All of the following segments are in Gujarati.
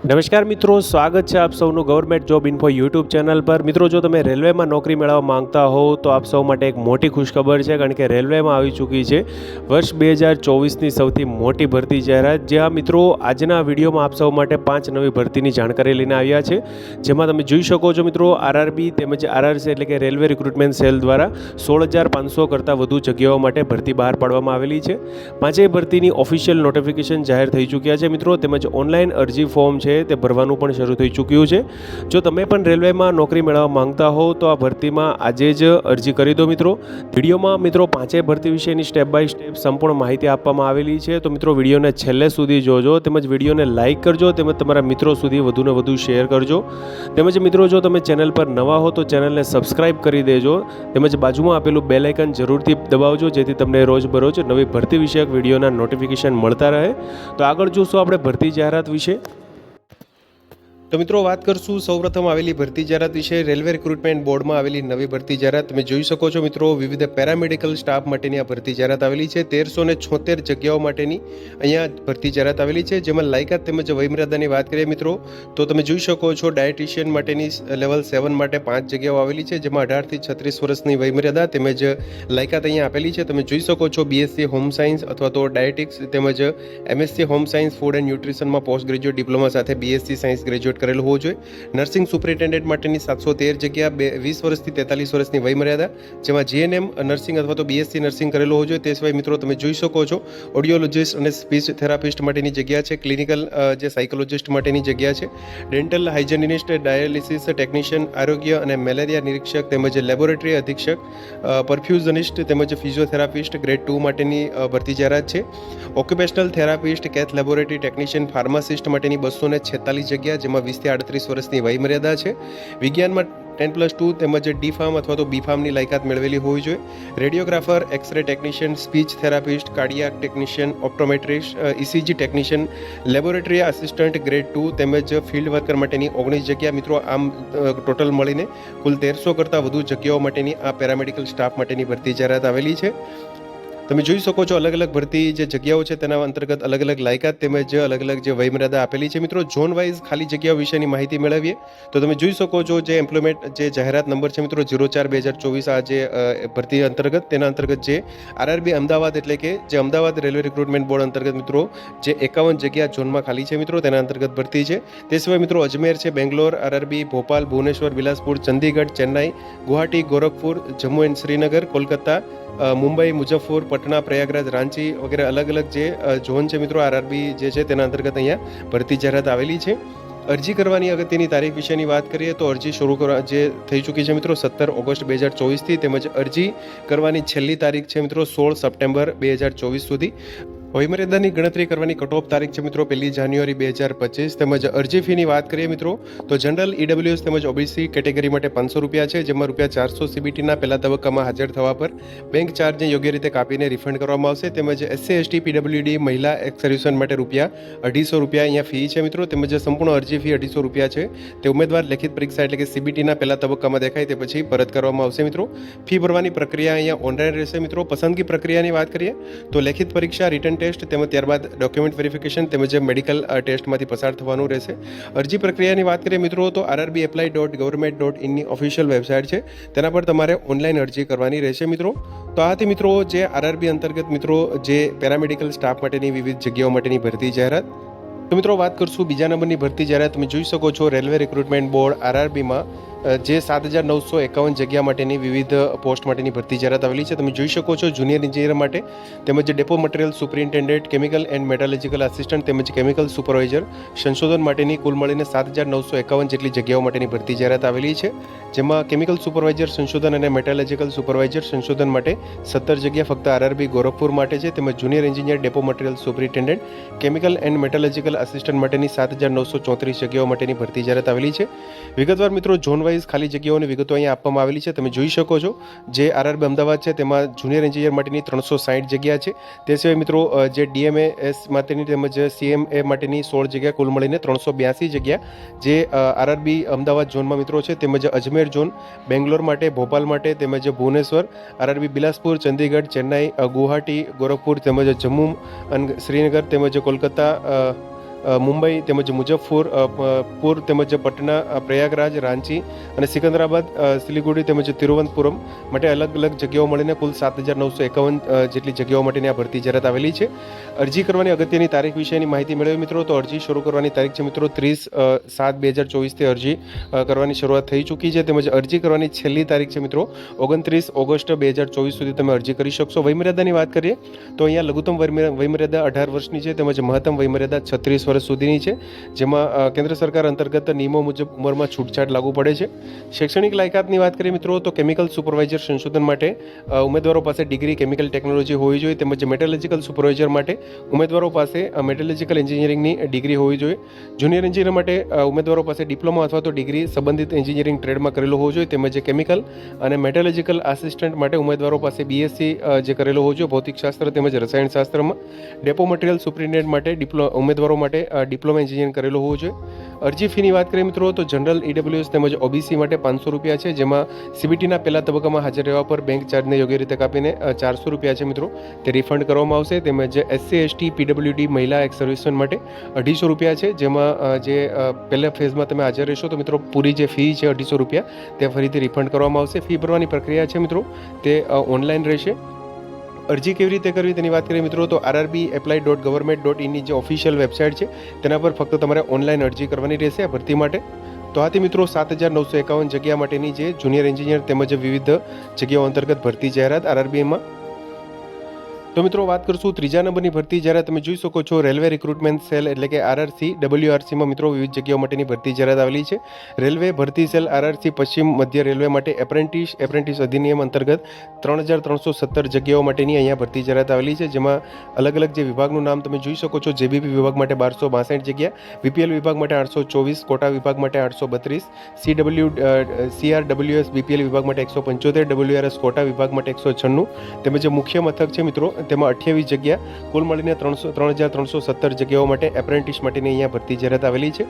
નમસ્કાર મિત્રો, સ્વાગત છે આપ સૌનું government job info YouTube channel પર। મિત્રો, જો તમે રેલવેમાં નોકરી મેળવવા માંગતા હો તો આપ સૌ માટે એક મોટી ખુશખબર છે, કારણ કે રેલવેમાં આવી ચૂકી છે વર્ષ 2024ની સૌથી મોટી ભરતી જાહેરાત। જે આ મિત્રો, આજના વિડીયોમાં આપ સૌ માટે 5 નવી ભરતીની જાણકારી લઈને આવ્યા છે, જેમાં તમે જોઈ શકો છો મિત્રો, આરઆરબી તેમજ આરઆરસી એટલે કે રેલવે રિક્રુટમેન્ટ સેલ દ્વારા 16,500 કરતાં વધુ જગ્યાઓ માટે ભરતી બહાર પાડવામાં આવેલી છે। પાંચેય ભરતીની ઓફિશિયલ નોટિફિકેશન જાહેર થઈ ચૂક્યા છે મિત્રો, તેમજ ઓનલાઈન અરજી ફોર્મ છે તે ભરવાનું પણ શરૂ થઈ ચૂક્યું છે। જો તમે પણ રેલવેમાં નોકરી મેળવવા માંગતા હો તો આ ભરતીમાં આજે જ અરજી કરી દો મિત્રો। વિડીયોમાં મિત્રો પાંચેય ભરતી વિશેની સ્ટેપ બાય સ્ટેપ સંપૂર્ણ માહિતી આપવામાં આવેલી છે, તો મિત્રો વિડીયોને છેલ્લે સુધી જોજો, તેમજ વિડીયોને લાઇક કરજો, તેમજ તમારા મિત્રો સુધી વધુને વધુ શેર કરજો। તેમજ મિત્રો, જો તમે ચેનલ પર નવા હો તો ચેનલને સબસ્ક્રાઇબ કરી દેજો, તેમજ બાજુમાં આપેલું બેલ આઇકન જરૂરથી દબાવજો, જેથી તમને રોજબરોજ નવી ભરતી વિષયક વિડીયોના નોટિફિકેશન મળતા રહે। તો આગળ જોશું આપણે ભરતી જાહેરાત વિશે। તો મિત્રો, વાત કરશું સૌપ્રથમ આવેલી ભરતી જાહેરાત વિશે। રેલવે રિક્રુટમેન્ટ બોર્ડમાં આવેલી નવી ભરતી જાહેરાત તમે જોઈ શકો છો મિત્રો, વિવિધ પેરામેડિકલ સ્ટાફ માટેની આ ભરતી જાહેરાત આવેલી છે। 1376 જગ્યાઓ માટેની અહીંયા ભરતી જાહેરાત આવેલી છે, જેમાં લાયકાત તેમજ વયમર્યાદાની વાત કરીએ મિત્રો તો તમે જોઈ શકો છો ડાયટિશિયન માટેની લેવલ 7 માટે 5 જગ્યાઓ આવેલી છે, જેમાં 18 થી 36 વર્ષની વયમર્યાદા તેમજ લાયકાત અહીંયા આપેલી છે। તમે જોઈ શકો છો બીએસસી હોમ સાયન્સ અથવા તો ડાયટિક્સ તેમજ MSc home science food and ન્યુટ્રિશનમાં પોસ્ટ ગ્રેજ્યુએટ ડિપ્લોમા સાથે બીએસસી સાયન્સ ગ્રેજ્યુએટ કરેલું હોવું જોઈએ। નર્સિંગ સુપરિન્ટેન્ડન્ટ માટેની 713 જગ્યા, 20 વર્ષથી 43 વર્ષની વયમર્યાદા, જેમાં જીએનએમ નર્સિંગ અથવા તો બીએસસી નર્સિંગ કરેલું હોવું જોઈએ। તે સિવાય મિત્રો તમે જોઈ શકો છો ઓડિયોલોજિસ્ટ અને સ્પીચ થેરાપિસ્ટ માટેની જગ્યા છે, ક્લિનિકલ જે સાયકોલોજિસ્ટ માટેની જગ્યા છે, ડેન્ટલ હાઇજેનિસ્ટ, ડાયાલિસિસ ટેકનિશિયન, આરોગ્ય અને મેલેરિયા નિરીક્ષક તેમજ લેબોરેટરી અધિક્ષક, પરફ્યુઝનિસ્ટ તેમજ ફિઝિયોથેરાપિસ્ટ ગ્રેડ 2 માટેની ભરતી જાહેરાત છે। Occupational therapist, cath laboratory technician, pharmacist માટેની 246 જગ્યા, જેમાં 20 થી 38 વર્ષની વયમર્યાદા છે। વિજ્ઞાનમાં 10+2 તેમજ ડી ફાર્મ અથવા તો બી ફાર્મની લાયકાત મેળવેલી હોવી જોઈએ। Radiographer, X ray technician, speech therapist, cardiac technician, optometrist, ECG technician, laboratory assistant grade 2 તેમજ ફિલ્ડ વર્કર માટેની 19 જગ્યા મિત્રો। આમ ટોટલ મળીને કુલ 1300 કરતાં વધુ જગ્યાઓ માટેની આ પેરામેડિકલ સ્ટાફ માટેની ભરતી જાહેરાત આવેલી છે। તમે જોઈ શકો છો અલગ અલગ ભરતી જે જગ્યાઓ છે તેના અંતર્ગત અલગ અલગ લાયકાત તેમજ અલગ અલગ જે વયમર્યાદા આપેલી છે મિત્રો। ઝોન વાઇઝ ખાલી જગ્યાઓ વિશેની માહિતી મેળવીએ તો તમે જોઈ શકો છો જે એમ્પ્લોયમેન્ટ જે જાહેરાત નંબર છે મિત્રો 04/2024 આ જે ભરતી અંતર્ગત તેના અંતર્ગત જે આરઆરબી અમદાવાદ એટલે કે જે અમદાવાદ રેલવે રિક્રુટમેન્ટ બોર્ડ અંતર્ગત મિત્રો જે 51 જગ્યા ઝોનમાં ખાલી છે મિત્રો, તેના અંતર્ગત ભરતી છે। તે સિવાય મિત્રો અજમેર છે, બેંગ્લોર, આરઆરબી, ભોપાલ, ભુવનેશ્વર, બિલાસપુર, ચંદીગઢ, ચેન્નાઈ, ગુવાહાટી, ગોરખપુર, જમ્મુ એન્ડ શ્રીનગર, કોલકાતા, મુંબઈ, મુઝફ્ફર, પટના, પ્રયાગરાજ, રાંચી વગેરે અલગ અલગ જે ઝોન છે મિત્રો આરઆરબી જે છે તેના અંતર્ગત અહીંયા ભરતી જાહેરાત આવેલી છે। અરજી કરવાની અગત્યની તારીખ વિશેની વાત કરીએ તો અરજી શરૂ કરવા જે થઈ ચૂકી છે મિત્રો 17 ઓગસ્ટ 2024થી, તેમજ અરજી કરવાની છેલ્લી તારીખ છે મિત્રો 16 સપ્ટેમ્બર 2024 સુધી। વયમર્યાદાની ગણતરી કરવાની કટ ઓફ તારીખ છે મિત્રો 1 જાન્યુઆરી 2025। તેમજ અરજી ફીની વાત કરીએ મિત્રો તો જનરલ ઈડબ્લ્યુએસ તેમજ ઓબીસી કેટેગરી માટે 500 રૂપિયા છે, જેમાં ₹400 સીબીટીના પહેલા તબક્કામાં હાજર થવા પર બેંક ચાર્જને યોગ્ય રીતે કાપીને રિફંડ કરવામાં આવશે। તેમજ એસસી એસટી પીડબ્લ્યુડી મહિલા એક્સ સર્વિસમેન માટે ₹250 અહીંયા ફી છે મિત્રો। તેમજ સંપૂર્ણ અરજી ફી ₹250 છે, તે ઉમેદવાર લેખિત પરીક્ષા એટલે કે સીબીટીના પહેલા તબક્કામાં દેખાય તે પછી પરત કરવામાં આવશે મિત્રો। ફી ભરવાની પ્રક્રિયા અહીંયા ઓનલાઈન રહેશે મિત્રો। પસંદગી પ્રક્રિયાની વાત કરીએ તો લેખિત પરીક્ષા, રિટન ટેસ્ટ તેમજ ત્યારબાદ ડોક્યુમેન્ટ વેરિફિકેશન તેમજ મેડિકલ ટેસ્ટમાંથી પસાર થવાનું રહેશે। અરજી પ્રક્રિયાની વાત કરીએ મિત્રો તો rrbapply.government.in ની ઓફિશિયલ વેબસાઇટ છે, તેના પર તમારે ઓનલાઈન અરજી કરવાની રહેશે મિત્રો। તો આથી મિત્રો જે આરઆરબી અંતર્ગત મિત્રો જે પેરામેડિકલ સ્ટાફ માટેની વિવિધ જગ્યાઓ માટેની ભરતી જાહેરાત। તો મિત્રો વાત કરશું બીજા નંબરની ભરતી જાહેરાત। તમે જોઈ શકો છો રેલવે રિક્રુટમેન્ટ બોર્ડ આરઆરબીમાં જે 7,951 જગ્યા માટેની વિવિધ પોસ્ટ માટેની ભરતી જાહેરાત આવેલી છે। તમે જોઈ શકો છો જુનિયર એન્જિનિયર માટે તેમજ depot material superintendent, chemical and meteorological assistant તેમજ કેમિકલ સુપરવાઇઝર સંશોધન માટેની કુલ મળીને 7,951 જેટલી જગ્યાઓ માટેની ભરતી જાહેરાત આવેલી છે, જેમાં કેમિકલ સુપરવાઇઝર સંશોધન અને મેટાલોજિકલ સુપરવાઇઝર સંશોધન માટે 17 જગ્યા ફક્ત આરઆરબી ગોરખપુર માટે છે। તેમજ junior engineer depot material superintendent, chemical and meteorological assistant માટેની 7,934 જગ્યાઓ માટેની ભરતી જાહેરાત આવેલી છે। વિગતવાર મિત્રો ઝોન ખાલી જગ્યાઓની વિગતો અહીંયા આપવામાં આવેલી છે, તમે જોઈ શકો છો। જે આરઆરબી અમદાવાદ છે તેમાં જુનિયર એન્જિનિયર માટેની 360 જગ્યા છે। તે સિવાય મિત્રો જે ડીએમએએસ માટેની તેમજ સીએમએ માટેની 16 જગ્યા, કુલ મળીને 382 જગ્યા જે આરઆરબી અમદાવાદ ઝોનમાં મિત્રો છે। તેમજ અજમેર ઝોન, બેંગ્લોર માટે, ભોપાલ માટે તેમજ ભુવનેશ્વર, આરઆરબી બિલાસપુર, ચંદીગઢ, ચેન્નાઈ, ગુવાહાટી, ગોરખપુર તેમજ જમ્મુ અને શ્રીનગર તેમજ કોલકાતા મુંબઈ તેમજ મુઝફ્ફરપુર તેમજ પટના, પ્રયાગરાજ, રાંચી અને સિકંદરાબાદ, સિલિગુડી તેમજ તિરુવનંતપુરમ માટે અલગ અલગ જગ્યાઓ મળીને કુલ 7,951 જેટલી જગ્યાઓ માટેની આ ભરતી જાહેરાત આવેલી છે. અરજી કરવાની અગત્યની તારીખ વિશેની માહિતી મેળવી મિત્રો. તો અરજી શરૂ કરવાની તારીખ છે મિત્રો 30/7/2024થી અરજી કરવાની શરૂઆત થઈ ચૂકી છે. તેમજ અરજી કરવાની છેલ્લી તારીખ છે મિત્રો 29 ઓગસ્ટ 2024 સુધી તમે અરજી કરી શકશો. વયમર્યાદાની વાત કરીએ તો અહીંયા લઘુત્તમ વયમર્યાદા 18 વર્ષની છે તેમજ મહત્તમ વયમર્યાદા 36 વર્ષ સુધીની છે, જેમાં કેન્દ્ર સરકાર અંતર્ગત નિયમો મુજબ ઉંમરમાં છૂટછાટ લાગુ પડે છે. શૈક્ષણિક લાયકાતની વાત કરીએ મિત્રો તો કેમિકલ સુપરવાઇઝર સંશોધન માટે ઉમેદવારો પાસે ડિગ્રી કેમિકલ ટેકનોલોજી હોવી જોઈએ. તેમજ મેટોલોજીકલ સુપરવાઇઝર માટે ઉમેદવારો પાસે મેટોલોજીકલ એન્જિનિયરિંગની ડિગ્રી હોવી જોઈએ. જુનિયર એન્જિનિયર માટે ઉમેદવારો પાસે ડિપ્લોમા અથવા તો ડિગ્રી સંબંધિત એન્જિનિયરિંગ ટ્રેડમાં કરેલો હોવો જોઈએ. તેમજ કેમિકલ અને મેટોલોજીકલ આસિસ્ટન્ટ માટે ઉમેદવારો પાસે બીએસસી જે કરેલો હોવો જોઈએ ભૌતિકશાસ્ત્ર તેમજ રસાયણશાસ્ત્રમાં. ડેપો મટીરિયલ સુપરિન્ટેન્ડન્ટ માટે ઉમેદવારો માટે ડિપ્લોમા એન્જિનિયરિંગ કરેલો હોવો જોઈએ. અરજી ફીની વાત કરીએ મિત્રો તો જનરલ ઈડબ્લ્યુએસ તેમજ ઓબીસી માટે 500 રૂપિયા છે, જેમાં સીબીટીના પહેલા તબક્કામાં હાજર રહેવા પર બેંક ચાર્જને યોગ્ય રીતે કાપીને 400 રૂપિયા છે મિત્રો, તે રિફંડ કરવામાં આવશે. તેમજ એસસી એસટી પીડબ્લ્યુડી મહિલા એક્સ સર્વિસમેન માટે 250 રૂપિયા છે, જેમાં જે પહેલા ફેઝમાં તમે હાજર રહેશો તો મિત્રો પૂરી જે ફી છે 250 રૂપિયા તે ફરીથી રિફંડ કરવામાં આવશે. ફી ભરવાની પ્રક્રિયા છે મિત્રો તે ઓનલાઈન રહેશે. અરજી કેવી રીતે કરવી તેની વાત કરીએ મિત્રો તો rrbapply.government.in ની જે ઓફિશિયલ વેબસાઇટ છે તેના પર ફક્ત તમારે ઓનલાઈન અરજી કરવાની રહેશે આ ભરતી માટે. તો આથી મિત્રો 7,951 જગ્યા માટેની જે જુનિયર એન્જિનિયર તેમજ વિવિધ જગ્યાઓ અંતર્ગત ભરતી જાહેરાત RRBમાં. તો મિત્રો વાત કરશું ત્રીજા નંબરની ભરતી જાહેરાત. તમે જોઈ શકો છો રેલવે રિક્રુટમેન્ટ સેલ એટલે કે WRCમાં મિત્રો વિવિધ જગ્યાઓ માટેની ભરતી જાહેરાત આવેલી છે. રેલવે ભરતી સેલ RRC પશ્ચિમ મધ્ય રેલવે માટે એપ્રેન્ટિસ અધિનિયમ અંતર્ગત 3,317 જગ્યાઓ માટેની અહીંયા ભરતી જાહેરાત આવેલી છે, જેમાં અલગ અલગ જે વિભાગનું નામ તમે જોઈ શકો છો. જેબીપી વિભાગ માટે 1262 જગ્યા, બીપીએલ વિભાગ માટે 824, કોટા વિભાગ માટે 832, CRWS બીપીએલ વિભાગ માટે 175, WRS કોટા વિભાગ માટે 196 તેમજ મુખ્ય મથક છે મિત્રો તેમાં 28 જગ્યા, કુલ મળીને 3,317 જગ્યાઓ માટે એપ્રેન્ટિસ માટેની અહીંયા ભરતી જાહેરાત આવેલી છે.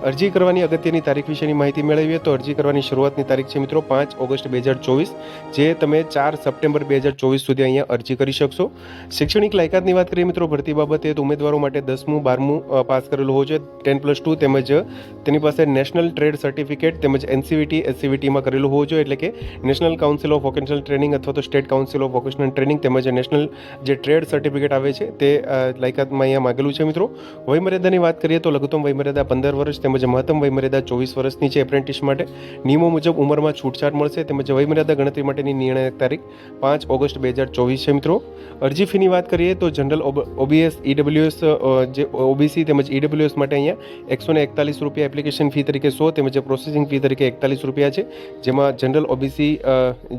અરજી કરવાની અગત્યની તારીખ વિશેની માહિતી મેળવીએ તો અરજી કરવાની શરૂઆતની તારીખ છે મિત્રો 5 ઓગસ્ટ 2024, જે તમે 4 સપ્ટેમ્બર 2024 સુધી અહીંયા અરજી કરી શકશો. શૈક્ષણિક લાયકાતની વાત કરીએ મિત્રો ભરતી બાબતે તો ઉમેદવારો માટે 10મું 12મું પાસ કરેલું હોવું જોઈએ, 10+2 તેમજ તેની પાસે નેશનલ ટ્રેડ સર્ટિફિકેટ તેમજ NCVT-SCVTમાં કરેલું હોવું જોઈએ, એટલે કે national council of vocational training અથવા તો state council of vocational training તેમજ નેશનલ જે ટ્રેડ સર્ટિફિકેટ આવે છે તે લાયકાતમાં અહીંયા માગેલું છે મિત્રો. વયમર્યાદાની વાત કરીએ તો લઘુત્તમ વયમર્યાદા 15 વર્ષ તેમજ મહત્તમ વયમર્યાદા 24 વર્ષની છે એપ્રેન્ટિસ માટે. નિયમો મુજબ ઉંમરમાં છૂટછાટ મળશે તેમજ વયમર્યાદા ગણતરી માટેની નિર્ણાયક તારીખ 5 ઓગસ્ટ 2024 છે મિત્રો. અરજી ફીની વાત કરીએ તો જનરલ OBS EWS જે OBC તેમજ EWS માટે અહીંયા 141 રૂપિયા એપ્લિકેશન ફી તરીકે 100 તેમજ પ્રોસેસિંગ ફી તરીકે 41 રૂપિયા છે, જેમાં જનરલ OBC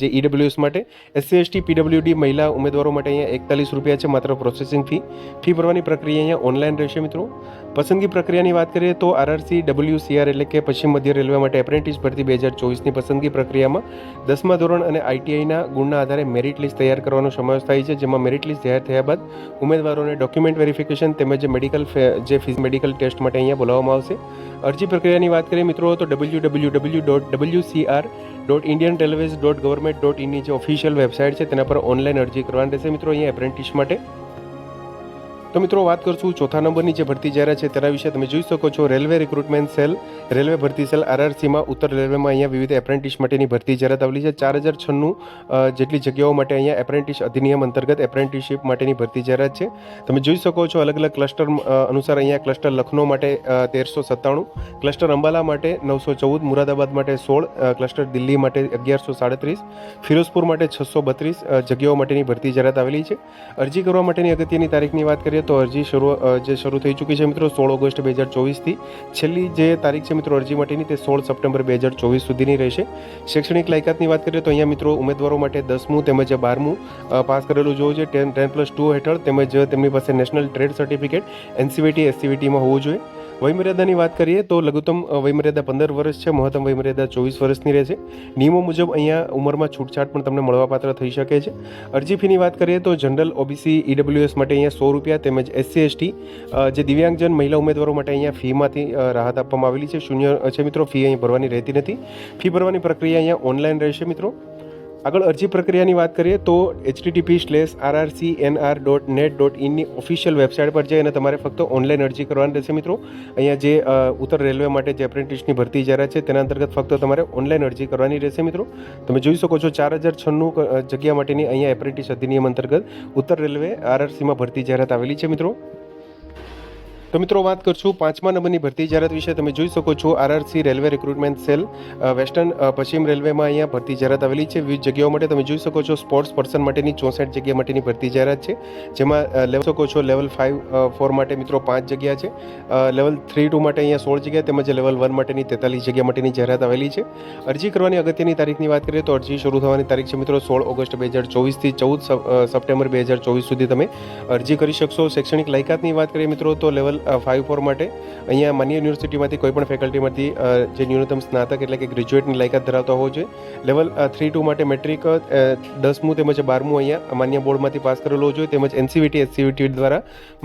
જે EWS માટે. SC ST PWD મહિલા ઉમેદવારો માટે અહીંયા 41 રૂપિયા છે માત્ર પ્રોસેસિંગ ફી ભરવાની પ્રક્રિયા અહીંયા ઓનલાઈન રહેશે મિત્રો. પસંદગી પ્રક્રિયાની વાત કરીએ તો RRC WCR એટલે કે પશ્ચિમ મધ્ય રેલવે માટે એપ્રેન્ટિસ ભરતી 2024ની પસંદગી પ્રક્રિયામાં 10મા ધોરણ અને ITIના ગુણના આધારે મેરિટ લિસ્ટ તૈયાર કરવાનો સમાવેશ થાય છે, જેમાં મેરિટ લિસ્ટ જાહેર થયા બાદ ઉમેદવારોને ડોક્યુમેન્ટ વેરિફિકેશન તેમજ મેડિકલ ટેસ્ટ માટે અહીંયા બોલાવવામાં આવશે. અરજી પ્રક્રિયાની વાત કરીએ મિત્રો તો www.wcr.indianrailways.government.in ની જે ઓફિશિયલ વેબસાઇટ છે તેના પર ઓનલાઈન અરજી કરવાની રહેશે મિત્રો અહીંયા એપ્રેન્ટિસ માટે. તો મિત્રો વાત કરશું ચોથા નંબરની જે ભરતી જાહેરાત છે તેના વિશે. તમે જોઈ શકો છો રેલવે રિક્રુટમેન્ટ સેલ રેલવે ભરતી સેલ RRCમાં ઉત્તર રેલવેમાં અહીંયા વિવિધ એપ્રેન્ટિસ માટેની ભરતી જાહેરાત આવેલી છે. 4,096 જેટલી જગ્યાઓ માટે અહીંયા એપ્રેન્ટિસ અધિનિયમ અંતર્ગત એપ્રેન્ટિસશીપ માટેની ભરતી જાહેરાત છે. તમે જોઈ શકો છો અલગ અલગ ક્લસ્ટર અનુસાર અહીંયા ક્લસ્ટર લખનૌ માટે 1397, ક્લસ્ટર અંબાલા માટે 914, મુરાદાબાદ માટે 16, ક્લસ્ટર દિલ્હી માટે 1137, ફિરોઝપુર માટે 632 જગ્યાઓ માટેની ભરતી જાહેરાત આવેલી છે. અરજી કરવા માટેની અગત્યની તારીખની વાત કરીએ તો અરજી શરૂ થઈ ચૂકી છે મિત્રો 16 ઓગસ્ટ 2024થી. છેલ્લી જે તારીખ છે મિત્રો અરજી માટેની તે 16 સપ્ટેમ્બર 2024 સુધીની રહેશે. શૈક્ષણિક લાયકાતની વાત કરીએ તો અહીંયા મિત્રો ઉમેદવારો માટે 10મું તેમજ 12મું પાસ કરેલું જોવું જોઈએ 10+2 હેઠળ તેમજ તેમની પાસે નેશનલ ટ્રેડ સર્ટિફિકેટ NCVT-SCVTમાં હોવું જોઈએ. વયમર્યાદાની વાત કરીએ તો લઘુત્તમ વયમર્યાદા 15 વર્ષ છે, મહત્તમ વયમર્યાદા 24 વર્ષની રહેશે. નિયમો મુજબ અહીંયા ઉંમરમાં છૂટછાટ પણ તમને મળવાપાત્ર થઈ શકે છે. અરજી ફીની વાત કરીએ તો જનરલ OBC EWS માટે અહીંયા 100 રૂપિયા તેમજ SC ST જે દિવ્યાંગજન મહિલા ઉમેદવારો માટે અહીંયા ફીમાંથી રાહત આપવામાં આવેલી છે. શૂન્ય છે મિત્રો, ફી અહીં ભરવાની રહેતી નથી. ફી ભરવાની પ્રક્રિયા અહીંયા ઓનલાઈન રહેશે મિત્રો. આગળ અરજી પ્રક્રિયાની વાત કરીએ તો http://rrcnr.net.in ની ઓફિશિયલ વેબસાઇટ પર જઈ અને તમારે ફક્ત ઓનલાઈન અરજી કરવાની રહેશે મિત્રો. અહીંયા જે ઉત્તર રેલવે માટે જે એપ્રેન્ટિસની ભરતી જાહેરાત છે તેના અંતર્ગત ફક્ત તમારે ઓનલાઈન અરજી કરવાની રહેશે મિત્રો. તમે જોઈ શકો છો 4096 જગ્યા માટેની અહીંયા એપ્રેન્ટિસ અધિનિયમ અંતર્ગત ઉત્તર રેલવે આરઆરસીમાં ભરતી જાહેરાત આવેલી છે મિત્રો. તો મિત્રો વાત કરશું 5મા નંબરની ભરતી જાહેરાત વિશે. તમે જોઈ શકો છો RRC railway recruitment cell western પશ્ચિમ રેલવેમાં અહીંયા ભરતી જાહેરાત આવેલી છે. વિવિધ જગ્યાઓ માટે તમે જોઈ શકો છો સ્પોર્ટ્સ પર્સન માટેની 64 જગ્યા માટેની ભરતી જાહેરાત છે, જેમાં લેવલ શકો છો લેવલ 5-4 માટે મિત્રો 5 જગ્યા છે, લેવલ 3-2 માટે અહીંયા 16 જગ્યા તેમજ લેવલ 1 માટેની 43 જગ્યા માટેની જાહેરાત આવેલી છે. અરજી કરવાની અગત્યની તારીખની વાત કરીએ તો અરજી શરૂ થવાની તારીખ છે મિત્રો 16 ઓગસ્ટ 2024 થી 14 સપ્ટેમ્બર 2024 સુધી તમે અરજી કરી શકશો. શૈક્ષણિક લાયકાતની વાત કરીએ મિત્રો તો લેવલ 5-4 માટે અહીંયા માન્ય યુનિવર્સિટીમાંથી કોઈ પણ ફેકલ્ટીમાંથી જે ન્યૂનતમ સ્નાતક એટલે કે ગ્રેજ્યુએટની લાયકાત ધરાવતા હોવો જોઈએ. લેવલ 3-2 માટે મેટ્રિક 10મું તેમજ 12મું અહીંયા માન્ય બોર્ડમાંથી પાસ કરેલો હોવો જોઈએ, તેમજ એનસીવીટી એસસીવીટી દ્વારા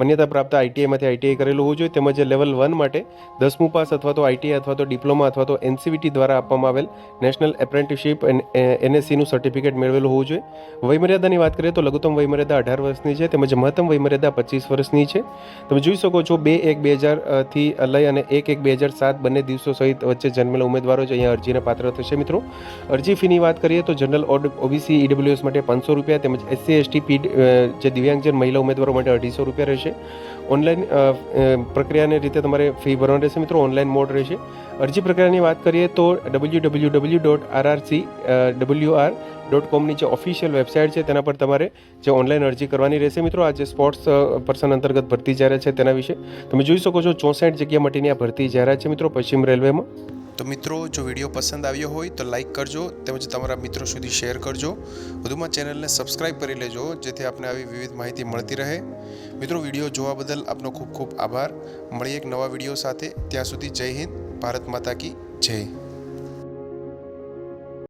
માન્યતા પ્રાપ્ત આઈટીઆઈમાંથી આઈટીઆઈ કરેલું હોવું જોઈએ, તેમજ લેવલ 1 માટે 10મું પાસ અથવા તો આઈટીઆઈ અથવા તો ડિપ્લોમા અથવા તો એનસીવીટી દ્વારા આપવામાં આવેલ નેશનલ એપ્રેન્ટિસશીપ એનએસસીનું સર્ટિફિકેટ મેળવેલું હોવું જોઈએ. વયમર્યાદાની વાત કરીએ તો લઘુત્તમ વયમર્યાદા 18 વર્ષની છે તેમજ મહત્તમ વયમર્યાદા 25 વર્ષની છે. તમે જોઈ શકો છો 2/1/2000 થી લઈ અને 1/1/2007 બંને દિવસો સહિત વચ્ચે જન્મેલા ઉમેદવારો જ અહીંયા અરજીને પાત્ર થશે મિત્રો. અરજી ફીની વાત કરીએ તો જનરલ ઓબીસી ઈડબ્લ્યુએસ માટે 500 રૂપિયા તેમજ એસસી એસટી જે દિવ્યાંગજન મહિલા ઉમેદવારો માટે 250 રૂપિયા રહેશે. ઓનલાઈન પ્રક્રિયાની રીતે તમારે ફી ભરવાની રહેશે મિત્રો, ઓનલાઈન મોડ રહેશે. અરજી પ્રક્રિયાની વાત કરીએ તો www.rrcwr.com ની જે ઓફિશિયલ વેબસાઇટ છે તેના પર તમારે જે ઓનલાઈન અરજી કરવાની રહેશે મિત્રો. આ જે સ્પોર્ટ્સ પર્સન અંતર્ગત ભરતી જાહેરાત છે તેના વિશે તમે જોઈ શકો છો 64 જગ્યા માટેની આ ભરતી જાહેરાત છે મિત્રો પશ્ચિમ રેલવેમાં. તો મિત્રો જો વિડીયો પસંદ આવ્યો હોય તો લાઇક કરજો તેમજ તમારા મિત્રો સુધી શેર કરજો. વધુમાં ચેનલને સબસ્ક્રાઈબ કરી લેજો જેથી આપને આવી વિવિધ માહિતી મળતી રહે. મિત્રો વિડીયો જોવા બદલ આપનો ખૂબ ખૂબ આભાર. મળીએ એક નવા વિડીયો સાથે. ત્યાં સુધી જય હિન્દ, ભારત માતા કી જય.